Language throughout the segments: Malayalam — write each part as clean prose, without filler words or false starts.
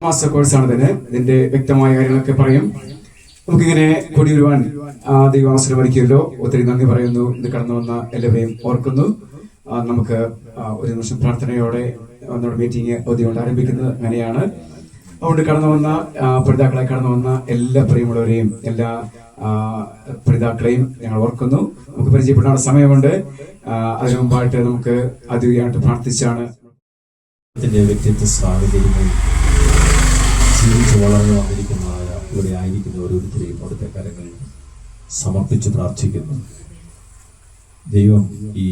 മാസ കോഴ്സാണ് ഇതിന്റെ വ്യക്തമായ കാര്യങ്ങളൊക്കെ പറയും. നമുക്കിങ്ങനെ കൊടിയുരുവാൻ ദൈവം അവസരം ഒരുക്കിയല്ലോ. ഒത്തിരി നന്ദി പറയുന്നു. ഇത് കടന്നു വന്ന എല്ലാവരെയും ഓർക്കുന്നു. നമുക്ക് ഒരു നിമിഷം പ്രാർത്ഥനയോടെ നമ്മുടെ മീറ്റിംഗ് കൊണ്ട് ആരംഭിക്കുന്നത് അങ്ങനെയാണ്. അതുകൊണ്ട് കടന്നു വന്ന പഠിതാക്കളെ കടന്നു വന്ന എല്ലാ പ്രിയമുള്ളവരെയും എല്ലാ പഠിതാക്കളെയും ഞങ്ങൾ ഓർക്കുന്നു. നമുക്ക് പരിചയപ്പെടാനുള്ള സമയമുണ്ട്. അതിനു മുമ്പായിട്ട് നമുക്ക് അതിയായിട്ട് പ്രാർത്ഥിച്ചാണ് വ്യക്തിത്വ സാഹചര്യങ്ങൾ ജീവിച്ച് വളർന്നു വന്നിരിക്കുന്നതായ ഇവിടെ ആയിരിക്കുന്ന ഓരോരുത്തരെയും അവിടുത്തെ കാര്യങ്ങൾ സമർപ്പിച്ച് പ്രാർത്ഥിക്കുന്നു. ദൈവം ഈ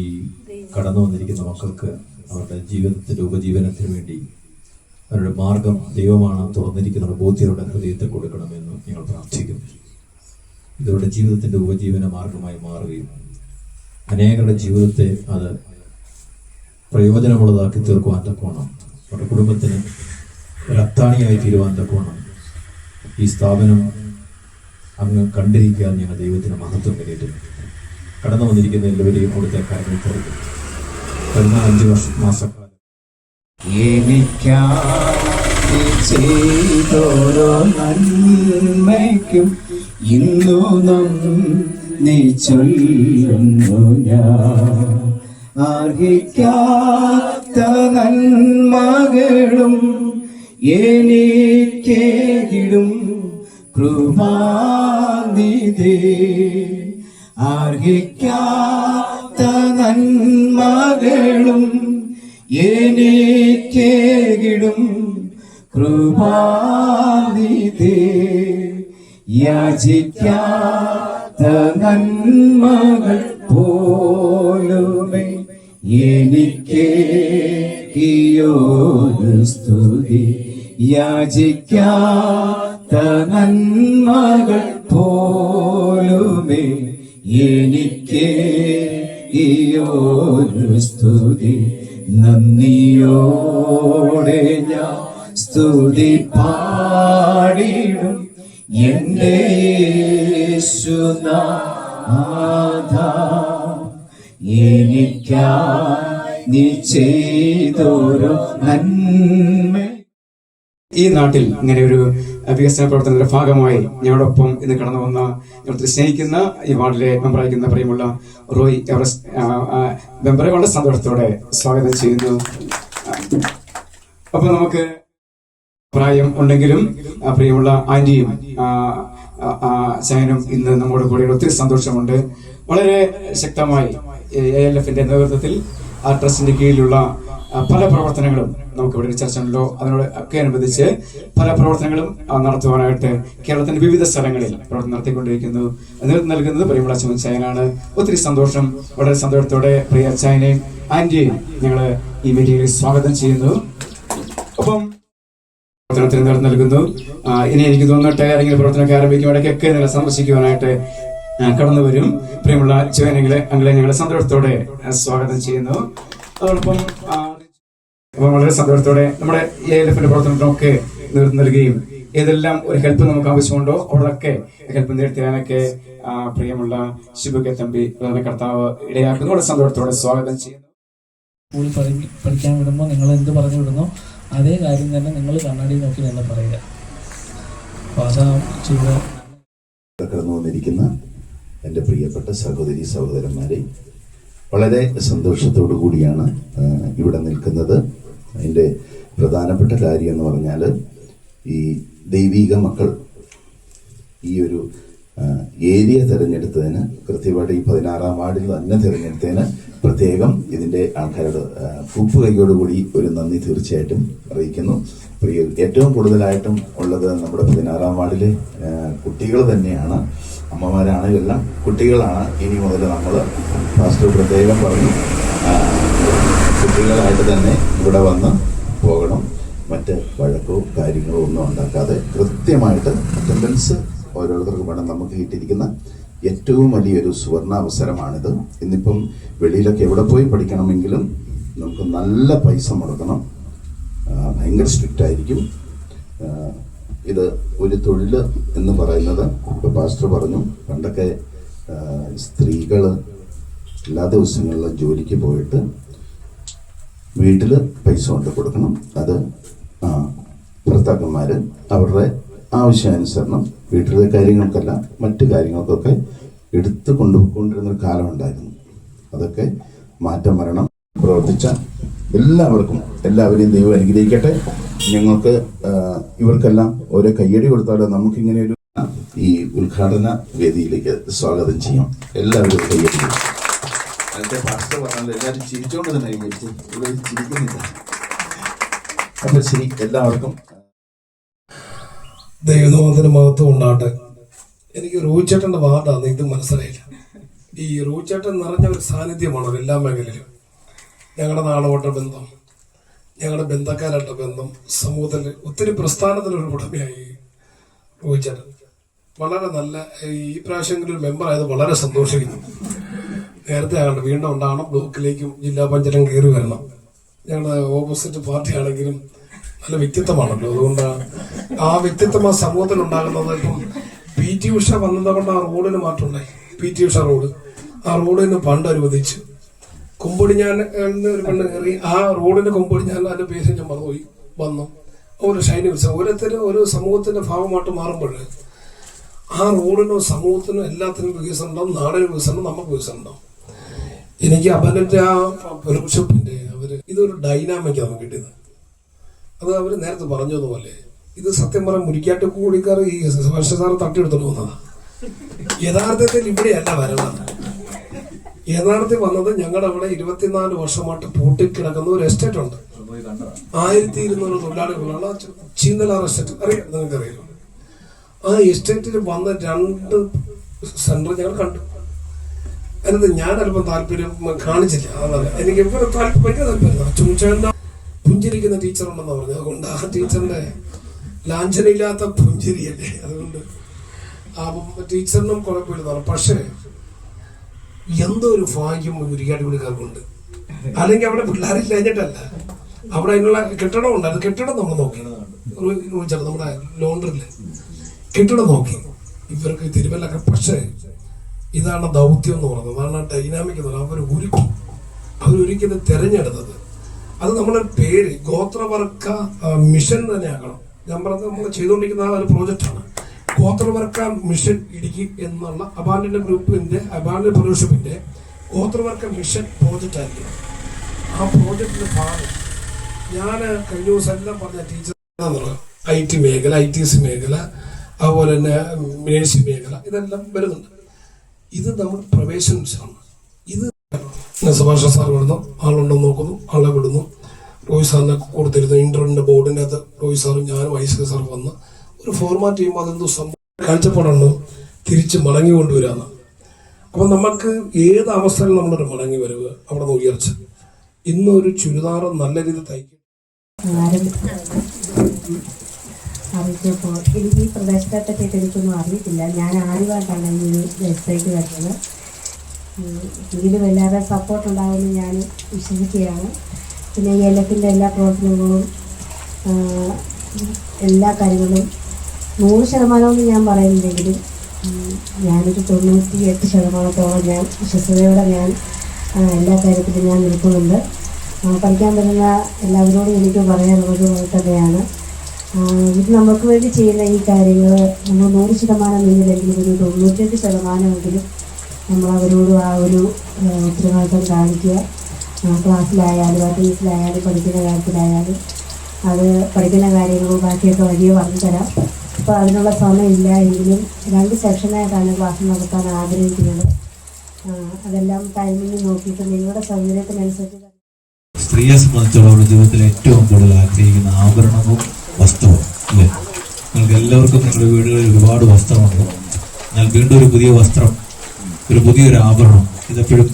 കടന്നു വന്നിരിക്കുന്ന മക്കൾക്ക് അവരുടെ ജീവിതത്തിന്റെ ഉപജീവനത്തിന് വേണ്ടി അവരുടെ മാർഗം ദൈവമാണ് തുറന്നിരിക്കുന്ന ബോധ്യരുടെ ഹൃദയത്തെ കൊടുക്കണമെന്ന് ഞങ്ങൾ പ്രാർത്ഥിക്കുന്നു. ഇതവരുടെ ജീവിതത്തിന്റെ ഉപജീവന മാർഗമായി മാറുകയും അനേകരുടെ ജീവിതത്തെ അത് പ്രയോജനമുള്ളതാക്കി തീർക്കുവാൻ തക്കോണം, അവരുടെ കുടുംബത്തിന് ഒരു അത്താണിയായി തീരുവാൻ തക്കോണം ഈ സ്ഥാപനം അങ്ങ് കണ്ടിരിക്കാൻ ഞങ്ങൾ ദൈവത്തിന് മഹത്വം കരുതുന്നു. കടന്നു വന്നിരിക്കുന്ന എല്ലാവരെയും അവിടുത്തെ കാര്യങ്ങൾ തുറക്കും. വരുന്ന 5 മാസക്കാലം ചെയ്തോരോ നന്മയ്ക്കും ഇന്നു നന്ദി ചൊല്ലുന്നു ഞാൻ. അർഹിക്കാത്ത നന്മകളും എനിക്കേകിടും കൃപാനിധി. അർഹിക്കാത്ത നന്മകളും എനിക്കേകിടും കൃപാനിധി. യാചിക്കാത്ത നന്മകൾ പോലുമേ എനിക്കേകിയൊരു സ്തുതി. യാചിക്കാത്ത നന്മകൾ പോലുമേ എനിക്കേകിയൊരു സ്തുതി. നന്ദിയോടെ ഞാൻ സ്തുതി പാടിടും എന്റെ യേശുനാഥ. എനിക്കായി നീ ചെയ്തോരോ നന്മ. ഈ നാട്ടിൽ ഇങ്ങനെ ഒരു വികസന പ്രവർത്തനത്തിന്റെ ഭാഗമായി ഞങ്ങളോടൊപ്പം ഇന്ന് കടന്നു വന്ന ഞങ്ങൾ സ്നേഹിക്കുന്ന ഈ വാർഡിലെ മെമ്പറായിരിക്കുന്ന പ്രിയമുള്ള റോയ് എവറസ്റ്റ് മെമ്പറെ വളരെ സന്തോഷത്തോടെ സ്വാഗതം ചെയ്യുന്നു. അപ്പൊ നമുക്ക് പ്രായം ഉണ്ടെങ്കിലും പ്രിയമുള്ള ആന്റിയും ചായനും ഇന്ന് നമ്മുടെ കൂടെ ഒത്തിരി സന്തോഷമുണ്ട്. വളരെ ശക്തമായി ALFന്റെ നേതൃത്വത്തിൽ ആ ട്രസ്റ്റിന്റെ കീഴിലുള്ള പല പ്രവർത്തനങ്ങളും നമുക്ക് ഇവിടെ ചർച്ചയുണ്ടല്ലോ. അതിനോട് ഒക്കെ അനുബന്ധിച്ച് പല പ്രവർത്തനങ്ങളും നടത്തുവാനായിട്ട് കേരളത്തിന്റെ വിവിധ സ്ഥലങ്ങളിൽ പ്രവർത്തനം നടത്തിക്കൊണ്ടിരിക്കുന്നു. നേതൃത്വം നൽകുന്നത് പ്രിയമുള്ള അച്ഛൻ ചായനാണ്. ഒത്തിരി സന്തോഷം. വളരെ സന്തോഷത്തോടെ പ്രിയ ചായനെയും ആന്റിയെയും ഞങ്ങൾ ഈ മീറ്റിംഗിൽ സ്വാഗതം ചെയ്യുന്നു. ഒപ്പം പ്രവർത്തനത്തിന് നേതൃത്വം നൽകുന്നു. ഇനി എനിക്ക് തോന്നിട്ട് ആരെങ്കിലും പ്രവർത്തനമൊക്കെ ആരംഭിക്കും ഇടയ്ക്കൊക്കെ നിങ്ങളെ സന്ദർശിക്കുവാനായിട്ട് കടന്നു വരും. പ്രിയമുള്ള ചുവനെങ്കിലെ അങ്ങളെ ഞങ്ങളെ സന്തോഷത്തോടെ സ്വാഗതം ചെയ്യുന്നു. അതോടൊപ്പം വളരെ സന്തോഷത്തോടെ നമ്മുടെ ALFന്റെ പ്രവർത്തനത്തിനൊക്കെ നേതൃത്വം നൽകുകയും ഏതെല്ലാം ഒരു ഹെൽപ്പ് നമുക്ക് ആവശ്യമുണ്ടോ അവിടെയൊക്കെ ഹെൽപ്പ് നേടിത്തരാനൊക്കെ പ്രിയമുള്ള ശിബുക്കെ തമ്പി കർത്താവ് ഇടയാക്കുന്നു. വളരെ സന്തോഷത്തോടെ സ്വാഗതം ചെയ്യുന്നു. സ്കൂളിൽ പഠിക്കാൻ വിടുമ്പോൾ നിങ്ങൾ എന്ത് പറഞ്ഞു വിടുന്നോ അതേ കാര്യം തന്നെ നിങ്ങൾ കണ്ണാടി നോക്കി തന്നെ പറയുക. കടന്നു വന്നിരിക്കുന്ന എൻ്റെ പ്രിയപ്പെട്ട സഹോദരി സഹോദരന്മാരെ, വളരെ സന്തോഷത്തോടു കൂടിയാണ് ഇവിടെ നിൽക്കുന്നത്. അതിൻ്റെ പ്രധാനപ്പെട്ട കാര്യം എന്ന് പറഞ്ഞാൽ ഈ ദൈവിക മക്കൾ ഈ ഒരു ഏരിയ തിരഞ്ഞെടുത്തതിന്, കൃത്യമായിട്ട് ഈ 16-ാം വാർഡിൽ തന്നെ തിരഞ്ഞെടുത്തതിന് പ്രത്യേകം ഇതിൻ്റെ ആൾക്കാരോട് കൂപ്പ് കൈയോടുകൂടി ഒരു നന്ദി തീർച്ചയായിട്ടും അറിയിക്കുന്നു. ഏറ്റവും കൂടുതലായിട്ടും ഉള്ളത് നമ്മുടെ 16-ാം വാർഡിലെ കുട്ടികൾ തന്നെയാണ്. അമ്മമാരാണെങ്കിലും എല്ലാം കുട്ടികളാണ്. ഇനി മുതൽ നമ്മൾ ഫാസ്റ്റ് പ്രത്യേകം പറഞ്ഞു കുട്ടികളായിട്ട് തന്നെ ഇവിടെ വന്ന് പോകണം. മറ്റ് വഴക്കോ കാര്യങ്ങളോ ഒന്നും ഉണ്ടാക്കാതെ കൃത്യമായിട്ട് അറ്റൻഡൻസ് ഓരോരുത്തർക്കും വേണം. നമുക്ക് കിട്ടിയിരിക്കുന്ന ഏറ്റവും വലിയൊരു സുവർണ അവസരമാണിത്. ഇന്നിപ്പം വെളിയിലൊക്കെ എവിടെ പോയി പഠിക്കണമെങ്കിലും നമുക്ക് നല്ല പൈസ മുടക്കണം. ഭയങ്കര സ്ട്രിക്റ്റ് ആയിരിക്കും. ഇത് ഒരു തൊഴിൽ എന്ന് പറയുന്നത് ഇപ്പോൾ പാസ്റ്റർ പറഞ്ഞു, പണ്ടൊക്കെ സ്ത്രീകൾ എല്ലാ ദിവസങ്ങളിലും ജോലിക്ക് പോയിട്ട് വീട്ടിൽ പൈസ കൊണ്ട് കൊടുക്കണം. അത് ഭർത്താക്കന്മാർ അവരുടെ ആവശ്യാനുസരണം വീട്ടിലെ കാര്യങ്ങൾക്കല്ല മറ്റു കാര്യങ്ങൾക്കൊക്കെ എടുത്തു കൊണ്ടുപോയിക്കൊണ്ടിരുന്നൊരു കാലം ഉണ്ടായിരുന്നു. അതൊക്കെ മാറ്റം വരണം. പ്രവർത്തിച്ച എല്ലാവരെയും ദൈവം അനുഗ്രഹിക്കട്ടെ. ഞങ്ങൾക്ക് ഇവർക്കെല്ലാം ഓരോ കയ്യടി കൊടുത്താലോ നമുക്കിങ്ങനെ ഒരു ഈ ഉദ്ഘാടന വേദിയിലേക്ക് സ്വാഗതം ചെയ്യാം. എല്ലാവരും കയ്യടി. അതിന്റെ പാസ്റ്റർ പറഞ്ഞാൽ എല്ലാവരും ചിരിച്ചോണ്ട് തന്നെ ഇവിടെ ചിരിക്കുന്നില്ല. അപ്പൊ ശരി, എല്ലാവർക്കും ദൈവനാമത്തിന് മഹത്വം ഉണ്ടാകട്ടെ. എനിക്ക് റൂച്ചേട്ടന്റെ വാർഡാന്ന് ഇത് മനസ്സിലായില്ല. ഈ റൂച്ചേട്ടൻ നിറഞ്ഞ ഒരു സാന്നിധ്യമാണ് എല്ലാ മേഖലയിലും. ഞങ്ങളുടെ നാടോട്ട ബന്ധം, ഞങ്ങളുടെ ബന്ധക്കാരായിട്ട് ബന്ധം, സമൂഹത്തിൽ ഒത്തിരി പ്രസ്ഥാനത്തിനൊരു ഉടമയായി റൂച്ചേട്ടൻ. വളരെ നല്ല ഈ പ്രാവശ്യമെങ്കിലും ഒരു മെമ്പറായത് വളരെ സന്തോഷിക്കുന്നു. നേരത്തെ ആകണ്ട വീണ്ടും ഉണ്ടാകണം, ബ്ലോക്കിലേക്കും ജില്ലാ പഞ്ചായത്തും കയറി വരണം. ഞങ്ങളുടെ ഓപ്പോസിറ്റ് പാർട്ടിയാണെങ്കിലും നല്ല വ്യക്തിത്വമാണല്ലോ. അതുകൊണ്ട് ആ വ്യക്തിത്വം ആ സമൂഹത്തിൽ ഉണ്ടാകുന്നത്. ഇപ്പം PT ഉഷ വന്നതുകൊണ്ട് ആ റോഡിന് മാറ്റമുണ്ടായി. PT ഉഷ റോഡ്, ആ റോഡിന് ഫണ്ട് അനുവദിച്ചു. കൊമ്പൊടിഞ്ഞാൻ ഒരു പെണ്ണ് കയറി, ആ റോഡിന് കൊമ്പൊടിഞ്ഞാൻ അതിന്റെ പേര് ഞാൻ മറന്നുപോയി വന്നു. ഒരു ഷൈനി വിളിച്ച ഓരോരുത്തരും ഒരു സമൂഹത്തിന്റെ ഭാഗമായിട്ട് മാറുമ്പോൾ ആ റോഡിനും സമൂഹത്തിനും എല്ലാത്തിനും വികസനം ഉണ്ടാവും, നാടിന് വികസനം, നമുക്ക് വികസനം ഉണ്ടാവും. എനിക്ക് അബനന്റെ ആ ഫെലോഷിപ്പിന്റെ ഇതൊരു ഡൈനാമിക് നമുക്ക് കിട്ടിയത്. അത് അവർ നേരത്തെ പറഞ്ഞതുപോലെ ഇത് സത്യം പറഞ്ഞ മുരിക്കാട്ട് കൂടിക്കാർ ഈ വർഷസാറ് തട്ടിയെടുത്തോണ്ട് വന്നതാ. യഥാർത്ഥത്തിൽ ഇവിടെയല്ല വരണത്. യഥാർത്ഥത്തിൽ വന്നത് ഞങ്ങളുടെ അവിടെ 24 വർഷമായിട്ട് പൂട്ടിക്കിടക്കുന്ന ഒരു എസ്റ്റേറ്റ് ഉണ്ട്. 1200 തൊഴിലാളികളുള്ള ചീന്തലാർ എസ്റ്റേറ്റ് അറിയാം, നിങ്ങൾക്ക് അറിയാം. ആ എസ്റ്റേറ്റിൽ വന്ന 2 സെന്റർ ഞങ്ങൾ കണ്ടു. അതിനകത്ത് ഞാൻ അല്പം താല്പര്യം കാണിച്ചില്ല. അതല്ല, എനിക്ക് ഭയങ്കര താല്പര്യം. ചുമച്ചേണ്ട പുഞ്ചിരിക്കുന്ന ടീച്ചറുണ്ടെന്ന് പറഞ്ഞു. അതുകൊണ്ട് ആ ടീച്ചറിന്റെ ലാഞ്ചനയില്ലാത്ത പുഞ്ചിരിയല്ലേ, അതുകൊണ്ട് ആ ടീച്ചറിനും കുഴപ്പമില്ലെന്നാണ്. പക്ഷേ എന്തോ ഒരു ഭാഗ്യം മുരിക്കാട്ട് പുള്ളിക്കാർക്കുണ്ട്. അല്ലെങ്കിൽ അവിടെ പിള്ളേരില്ല കഴിഞ്ഞിട്ടല്ല, അവിടെ അതിനുള്ള കെട്ടിടമുണ്ട്. അത് കെട്ടിടം നമ്മൾ നോക്കി, നമ്മുടെ ലോണ്ടറില് കെട്ടിടം നോക്കി ഇവർക്ക് തിരുവല്ലൊക്കെ. പക്ഷേ ഇതാണ് ദൗത്യം എന്ന് പറയുന്നത്, അതാണ് ഡൈനാമിക് എന്ന് പറയുന്നത്. അവരൊരിക്കലും തെരഞ്ഞെടുത്തത് അത് നമ്മുടെ പേര് ഗോത്രവർക്ക മിഷൻ തന്നെ ആക്കണം. ഞാൻ പറഞ്ഞത് നമ്മൾ ചെയ്തുകൊണ്ടിരിക്കുന്ന ആ ഒരു പ്രോജക്റ്റാണ് ഗോത്രവർക്ക മിഷൻ ഇടുക്കി എന്നുള്ള അബാൻഡന്റ് ഗ്രൂപ്പിന്റെ അബാൻഡന്റ് ഫെലോഷിപ്പിന്റെ ഗോത്രവർക്ക മിഷൻ പ്രോജക്റ്റ് ആയിരിക്കും. ആ പ്രോജക്റ്റിന്റെ ഭാഗം ഞാൻ കഴിഞ്ഞ ദിവസം എല്ലാം പറഞ്ഞ ടീച്ചർ IT മേഖല, ITC മേഖല, അതുപോലെ തന്നെ നേഴ്സിംഗ് മേഖല, ഇതെല്ലാം വരുന്നുണ്ട്. ഇത് നമ്മൾ പ്രവേശനമാണ്. ഇത് സുഭാഷ സാർ വിടുന്നു, ആളുണ്ടോ നോക്കുന്നു, ആളെ വിടുന്നു. റോയ് സാറിനെ കൊടുത്തിരുന്നു ഇന്റർനെറ്റ് ബോർഡിൻ്റെ അകത്ത് റോയ് സാറും ഞാനും IC സാർ വന്ന് ഒരു ഫോർമാറ്റ് ചെയ്യുമ്പോൾ അതെന്തോ സംഭവം കാഴ്ചപ്പാടുണ്ടോ തിരിച്ച് മടങ്ങി കൊണ്ടുവരാന്ന്. അപ്പൊ നമുക്ക് ഏത് അവസ്ഥയിലും നമ്മളൊരു മടങ്ങി വരവ്, അവിടെ നിന്ന് ഉയർച്ച. ഇന്നൊരു ചുരിദാർ നല്ല രീതിയിൽ തയ്ക്കും. അറിയിച്ചപ്പോൾ എനിക്ക് ഈ പ്രദേശത്തെ പറ്റിയിട്ട് എനിക്കൊന്നും അറിയത്തില്ല. ഞാൻ ആദ്യമായിട്ടാണ് ഈ വെബ്സൈറ്റ് വരുന്നത്. ഇതിലും എല്ലാവരുടെ സപ്പോർട്ട് ഉണ്ടാകുമെന്ന് ഞാൻ വിശ്വസിക്കുകയാണ്. പിന്നെ ഈ LFന്റെ എല്ലാ പ്രവർത്തനങ്ങളും എല്ലാ കാര്യങ്ങളും 100% ഞാൻ പറയുന്നില്ലെങ്കിലും ഞാനൊരു 98% ഞാൻ വിശ്വസതയോടെ ഞാൻ എല്ലാ കാര്യത്തിലും ഞാൻ നിൽക്കുന്നുണ്ട്. പഠിക്കാൻ പറ്റുന്ന എല്ലാവരോടും എനിക്ക് പറയാനുള്ളത് പോലെ തന്നെയാണ്. ഇത് നമുക്ക് വേണ്ടി ചെയ്യുന്ന ഈ കാര്യങ്ങൾ നമ്മൾ 100% എന്നില്ലെങ്കിലും ഒരു 98% നമ്മൾ അവരോട് ആ ഒരു ഉത്തരവാദിത്വം കാണിക്കുക. ക്ലാസ്സിലായാലും അറ്റൻഡൻസിലായാലും പഠിക്കുന്ന കാര്യത്തിലായാലും അത് പഠിക്കുന്ന കാര്യങ്ങളും ബാക്കിയൊക്കെ വലിയ പറഞ്ഞു തരാം. അപ്പോൾ അതിനുള്ള സമയമില്ല എങ്കിലും 2 സെക്ഷനായിട്ടാണ് ക്ലാസ് നടത്താൻ ആഗ്രഹിക്കുന്നത്. അതെല്ലാം ടൈമിങ് നോക്കിയിട്ട് നിങ്ങളുടെ സൗകര്യത്തിനനുസരിച്ച്. സ്ത്രീയെ സംബന്ധിച്ചുള്ള അവരുടെ ജീവിതത്തിൽ ഏറ്റവും കൂടുതൽ ആഗ്രഹിക്കുന്ന ആഭരണവും വസ്ത്രവും അല്ലേ? നിങ്ങൾക്ക് എല്ലാവർക്കും നിങ്ങളുടെ വീടുകളിൽ ഒരുപാട് വസ്ത്രമുണ്ട്. എന്നാൽ വീണ്ടും ഒരു പുതിയ വസ്ത്രം, ഒരു പുതിയൊരു ആഭരണം, ഇതെപ്പോഴും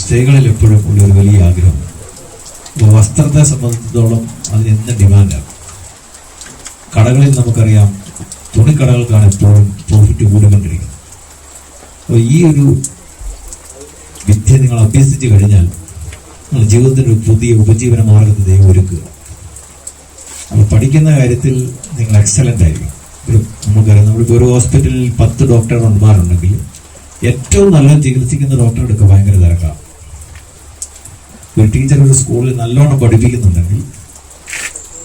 സ്ത്രീകളിൽ എപ്പോഴും ഉള്ള ഒരു വലിയ ആഗ്രഹം. അപ്പോൾ വസ്ത്രത്തെ സംബന്ധിച്ചിടത്തോളം അതിന് എന്ന ഡിമാൻഡാണ്. കടകളിൽ നമുക്കറിയാം തുണിക്കടകൾക്കാണ് എപ്പോഴും പ്രോഫിറ്റ് കൂടിക്കൊണ്ടിരിക്കുന്നത്. അപ്പോൾ ഈ ഒരു വിദ്യ നിങ്ങൾ അഭ്യസിച്ച് കഴിഞ്ഞാൽ നിങ്ങൾ ജീവിതത്തിൻ്റെ ഒരു പുതിയ ഉപജീവന മാർഗത്തെ ദൈവം ഒരുക്കുക. അപ്പോൾ പഠിക്കുന്ന കാര്യത്തിൽ നിങ്ങൾ എക്സലൻ്റ് ആയിരിക്കും. നമുക്കറിയാം, നമ്മളിപ്പോൾ ഒരു ഹോസ്പിറ്റലിൽ 10 ഡോക്ടർമാരുണ്ടെങ്കിൽ ഏറ്റവും നല്ല ചികിത്സിക്കുന്ന ഡോക്ടറെടുക്കുക ഭയങ്കര തിരക്കാണ്. ഒരു ടീച്ചർ ഒരു സ്കൂളിൽ നല്ലോണം പഠിപ്പിക്കുന്നുണ്ടെങ്കിൽ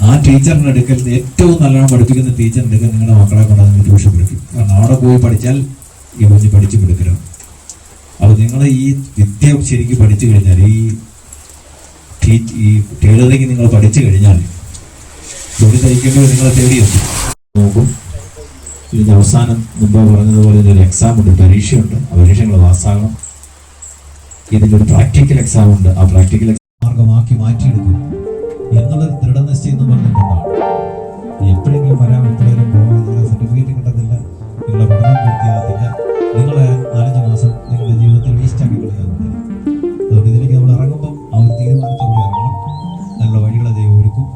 ആ ടീച്ചറിൻ്റെ അടുക്കൽ ഏറ്റവും നല്ലോണം പഠിപ്പിക്കുന്ന ടീച്ചറിൻ്റെ അടുക്കൽ നിങ്ങളുടെ മക്കളെ കൊണ്ട് നിങ്ങൾ ട്യൂഷൻ പഠിക്കും. കാരണം അവിടെ പോയി പഠിച്ചാൽ ഈ കുഞ്ഞ് പഠിച്ചു കൊടുക്കണം. അപ്പോൾ നിങ്ങൾ ഈ വിദ്യ ശരിക്കും പഠിച്ചു കഴിഞ്ഞാൽ, ഈ ടൈലറിങ് നിങ്ങൾ പഠിച്ചു കഴിഞ്ഞാൽ തുണി തയ്ക്കുമ്പോൾ നിങ്ങളെ തേടിയെത്തും. നോക്കും, ഇതിൻ്റെ അവസാനം മുമ്പ് പറഞ്ഞതുപോലെ ഒരു എക്സാം ഉണ്ട്, പരീക്ഷയുണ്ട്. ആ പരീക്ഷകൾ പാസ്സാകണം. ഇതിൻ്റെ ഒരു പ്രാക്ടിക്കൽ എക്സാം ഉണ്ട്. ആ പ്രാക്ടിക്കൽ മാർഗമാക്കി മാറ്റിയെടുക്കും എന്നുള്ളൊരു ദൃഢനിശ്ചയം എന്ന് പറഞ്ഞിട്ടുണ്ടാവും. എപ്പോഴെങ്കിലും വരാം, എപ്പോഴെങ്കിലും പോകാം, നിങ്ങളെ സർട്ടിഫിക്കറ്റ് കിട്ടത്തില്ല, നിങ്ങളുടെ പഠനം പൂർത്തിയാകത്തില്ല, നിങ്ങളെ 4 മാസം നിങ്ങളുടെ ജീവിതത്തിൽ വേസ്റ്റാക്കി കളയാറുണ്ട്. അതുകൊണ്ട് ഇതിലേക്ക് നമ്മൾ ഇറങ്ങുമ്പം ആ ഒരു തീരുമാനത്തോടെ ഇറങ്ങണം. നല്ല വഴികളെ ദൈവം ഒരുക്കും.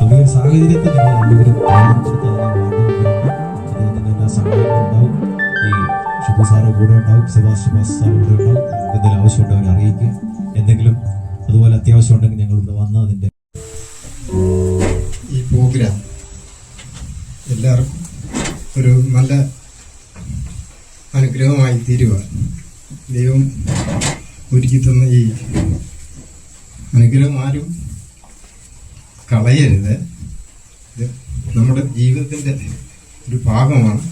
നല്ല സാഹചര്യത്തിൽ നിങ്ങൾ എല്ലാവരും അദ്ദേഹത്തിൻ്റെ എല്ലാ സഹായങ്ങളും ഉണ്ടാവും. ഈ ഷിബു സാറ് കൂടെ ഉണ്ടാവും, സെബാസ്റ്റ്യൻ സാറ് കൂടെ ഉണ്ടാവും. എന്തെങ്കിലും ആവശ്യമുണ്ട് അവരെ അറിയിക്കുക. എന്തെങ്കിലും അതുപോലെ അത്യാവശ്യം ഉണ്ടെങ്കിൽ ഞങ്ങൾ ഇവിടെ വന്ന് അതിൻ്റെ ഈ പ്രോഗ്രാം എല്ലാവർക്കും ഒരു നല്ല അനുഗ്രഹമായി തീരുക. ദൈവം ഒരുക്കി തന്ന ഈ അനുഗ്രഹം ആരും കളയരുത്. ഇത് നമ്മുടെ ജീവിതത്തിൻ്റെ ഒരു ഭാഗമാണ്.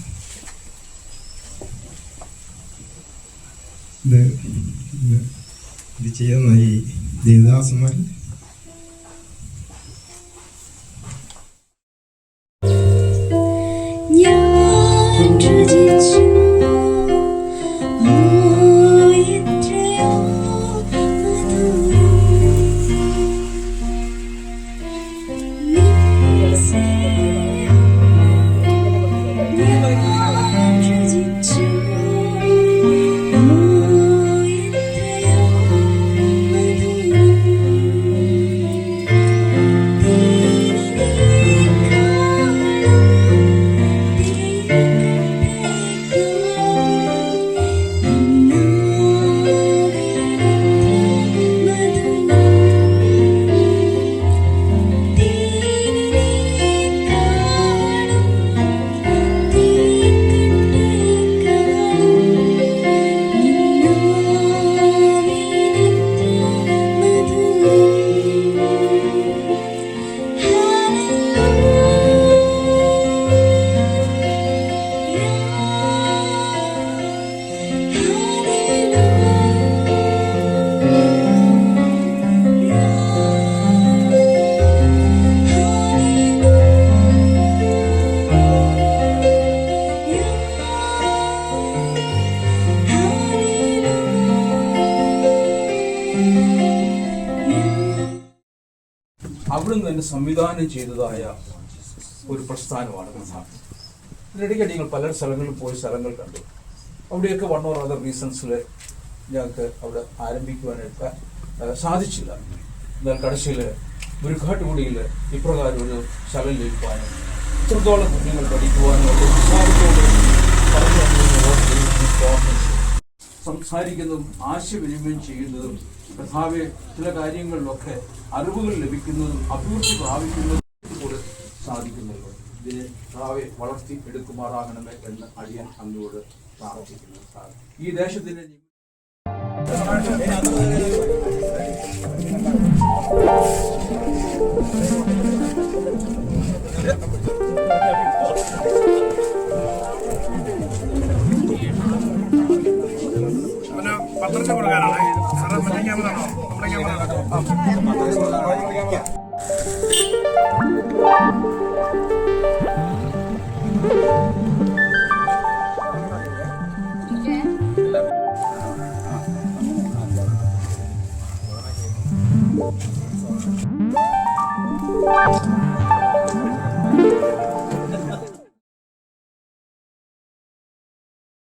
ഇത് ചെയ്യുന്ന ഈ ദേവദാസന്മാർ അവിടുന്ന് തന്നെ സംവിധാനം ചെയ്തതായ ഒരു പ്രസ്ഥാനമാണ് പ്രധാനം. ഇതിനിടയ്ക്ക് നിങ്ങൾ പല സ്ഥലങ്ങളിൽ പോയി സ്ഥലങ്ങൾ കണ്ടു. അവിടെയൊക്കെ വൺ ഓർ അതർ റീസൺസിൽ ഞങ്ങൾക്ക് അവിടെ ആരംഭിക്കുവാനായിട്ട് സാധിച്ചില്ല. എന്നാൽ കടശയിൽ മുരുക്കാട്ടുകുടിയിൽ ഇപ്രകാരം ഒരു സ്ഥലം ലഭിക്കാനും ഇത്രത്തോളം കുഞ്ഞുങ്ങൾ പഠിക്കുവാനും ഒക്കെ ഉത്സാഹത്തോടെ സംസാരിക്കുന്നതും ആശയവിനിമയം ചെയ്യുന്നതും കർത്താവെ ചില കാര്യങ്ങളിലൊക്കെ അറിവുകൾ ലഭിക്കുന്നതും അഭിവൃദ്ധി പ്രാപിക്കുന്നതും കൂടെ സാധിക്കുന്നുള്ളൂ. ഇതിനെ കർത്താവെ വളർത്തി എടുക്കുമാറാകണമേ എന്ന് അടിയൻ അങ്ങോട് പ്രാർത്ഥിക്കുന്നു. ഈ ദേശത്തിന്റെ പത്രത്തിൽ കൊടുക്കാനാണ് സാറേ. മറ്റേ ക്യാമറ ആണോ? നമ്മുടെ ക്യാമറ